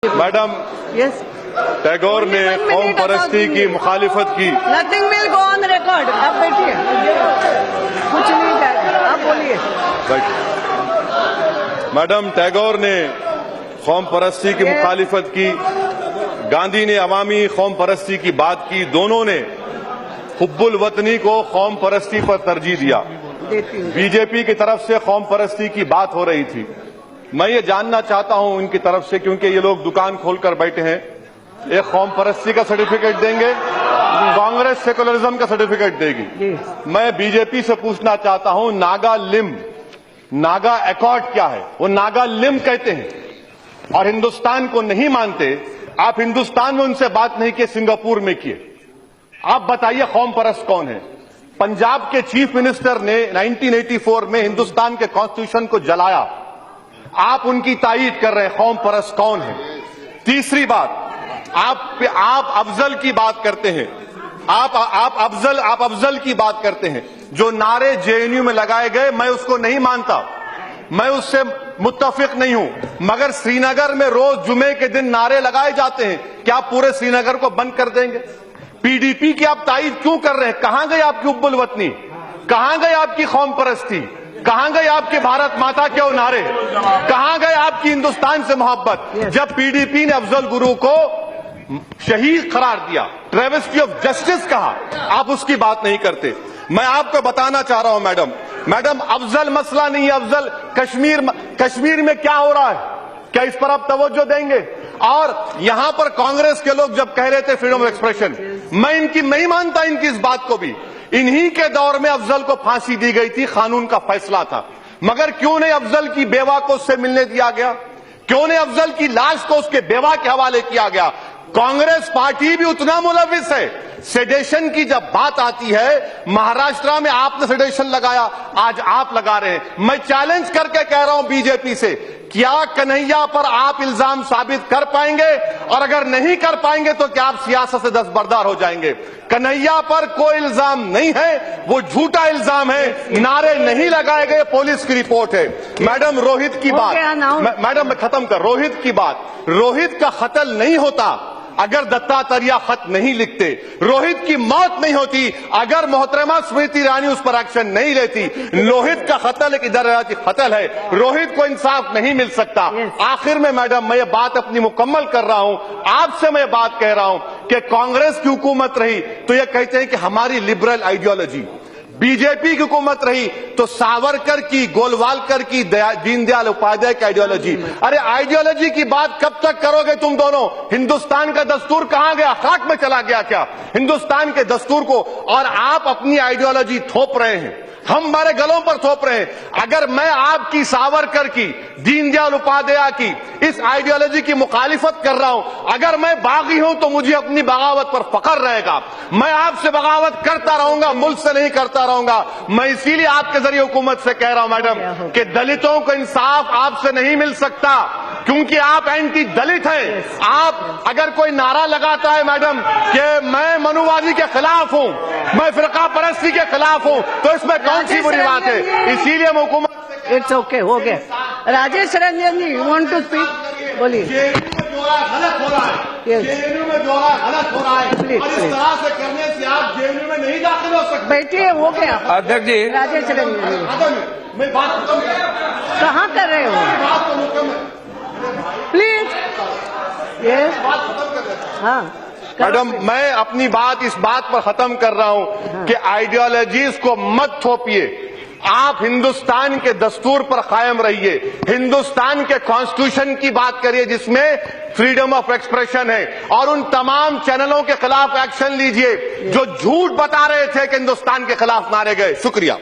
Madam, Tagore ने कौम परस्ती की मुखालिफत की। Nothing will go on record. आप बैठिए, कुछ नहीं जाएगा, आप बोलिए। मैडम, टैगोर ने कौम परस्ती की मुखालिफत की, गांधी ने अवामी कौम परस्ती की बात की। दोनों ने हुब्बुल वतनी को कौम परस्ती पर तरजीह दिया। बीजेपी की तरफ से कौम परस्ती की बात हो रही थी। मैं ये जानना चाहता हूं इनकी तरफ से, क्योंकि ये लोग दुकान खोलकर बैठे हैं, एक कौम परस्ती का सर्टिफिकेट देंगे, कांग्रेस सेकुलरिज्म का सर्टिफिकेट देगी। मैं बीजेपी से पूछना चाहता हूं, नागा लिम, नागा एकॉर्ड क्या है? वो नागा लिम कहते हैं और हिंदुस्तान को नहीं मानते। आप हिंदुस्तान में उनसे बात नहीं किए, सिंगापुर में किए। आप बताइए कौम परस्त कौन है? पंजाब के चीफ मिनिस्टर ने 1984 में हिंदुस्तान के कॉन्स्टिट्यूशन को जलाया। आप उनकी तायीद कर रहे हैं। कौम परस्त कौन है? तीसरी बात, आप अफजल की बात करते हैं। आप अफजल की बात करते हैं। जो नारे जेएनयू में लगाए गए, मैं उसको नहीं मानता, मैं उससे मुत्तफिक नहीं हूं। मगर श्रीनगर में रोज जुमे के दिन नारे लगाए जाते हैं, क्या पूरे श्रीनगर को बंद कर देंगे? पीडीपी की आप तायीद क्यों कर रहे हैं? कहां गई आपकी हुब्बुल वतनी? कहां गई आपकी कौम परस्ती? कहां गए आपके भारत माता के वो नारे? कहां गए आपकी हिंदुस्तान से मोहब्बत? जब पीडीपी ने अफजल गुरु को शहीद करार दिया, ट्रेवेस्टी ऑफ जस्टिस कहा, आप उसकी बात नहीं करते। मैं आपको बताना चाह रहा हूं मैडम, अफजल मसला नहीं है। अफजल कश्मीर में क्या हो रहा है, क्या इस पर आप तवज्जो देंगे? और यहां पर कांग्रेस के लोग जब कह रहे थे फ्रीडम ऑफ एक्सप्रेशन, मैं इनकी नहीं मानता, इनकी इस बात को भी। इन्हीं के दौर में अफजल को फांसी दी गई थी, कानून का फैसला था। मगर क्यों नहीं अफजल की बेवा को उससे मिलने दिया गया? क्यों नहीं अफजल की लाश को उसके बेवा के हवाले किया गया? कांग्रेस पार्टी भी उतना मुलविस है। सेडेशन की जब बात आती है, महाराष्ट्र में आपने सेडेशन लगाया, आज आप लगा रहे हैं। मैं चैलेंज करके कह रहा हूं बीजेपी से, क्या कन्हैया पर आप इल्जाम साबित कर पाएंगे? और अगर नहीं कर पाएंगे तो क्या आप सियासत से दस्तबरदार हो जाएंगे? कन्हैया पर कोई इल्जाम नहीं है, वो झूठा इल्जाम है, नारे नहीं लगाए गए, पुलिस की रिपोर्ट है। मैडम, रोहित की बात, मैडम मैं खत्म कर, रोहित की बात, रोहित का कत्ल नहीं होता अगर दत्तात्रेय खत नहीं लिखते। रोहित की मौत नहीं होती अगर मोहतरमा स्मृति ईरानी उस पर एक्शन नहीं लेती। रोहित का कत्ल एक इदाराती कत्ल है, रोहित को इंसाफ नहीं मिल सकता। आखिर में मैडम, मैं ये बात अपनी मुकम्मल कर रहा हूं, आपसे मैं बात कह रहा हूं कि कांग्रेस की हुकूमत रही तो ये कहते हैं कि हमारी लिबरल आइडियोलॉजी, बीजेपी की हुकूमत रही तो सावरकर की, गोलवालकर की, दीनदयाल उपाध्याय की आइडियोलॉजी। अरे आइडियोलॉजी की बात कब तक करोगे तुम दोनों? हिंदुस्तान का दस्तूर कहां गया? खाक में चला गया क्या हिंदुस्तान के दस्तूर को? और आप अपनी आइडियोलॉजी थोप रहे हैं, हम हमारे गलों पर थोप रहे हैं। अगर मैं आपकी, सावरकर की, दीनदयाल उपाध्याय की इस आइडियोलॉजी की मुखालिफत कर रहा हूं, अगर मैं बागी हूं तो मुझे अपनी बगावत पर फख्र रहेगा। मैं आपसे बगावत करता रहूंगा, मुल्क से नहीं करता रहूंगा। मैं इसीलिए आपके जरिए हुकूमत से कह रहा हूं मैडम कि दलितों को इंसाफ आपसे नहीं मिल सकता, क्योंकि आप एंटी दलित हैं। आप अगर कोई नारा लगाता है मैडम कि मैं मनुवादी के खिलाफ हूं, मैं फिरका परस्ती के खिलाफ हूं, तो इसमें कौन सी बुरी बात है? इसीलिए मैं हुकूमत, इट्स ओके, हो गया। राजेश रंजन जी, यू वांट टू स्पीक? बोलिए। गलत हो रहा है, जेएनयू में जो गलत हो रहा है, और इस तरह से करने से आप जेएनयू में नहीं दाखिल हो सकते। बैठिए, हो गया। अध्यक्ष जी, राजेश रंजन जी, मैं बात खत्म कर, कहाँ कर रहे हो? बात को मुकम्मल, प्लीज। यस, बात खत्म कर देता। हाँ मैडम, मैं अपनी बात इस बात पर खत्म कर रहा हूं कि आइडियोलॉजीज को मत थोपिए। आप हिंदुस्तान के दस्तूर पर कायम रहिए, हिंदुस्तान के कॉन्स्टिट्यूशन की बात करिए जिसमें फ्रीडम ऑफ एक्सप्रेशन है, और उन तमाम चैनलों के खिलाफ एक्शन लीजिए जो झूठ बता रहे थे कि हिंदुस्तान के खिलाफ मारे गए। शुक्रिया।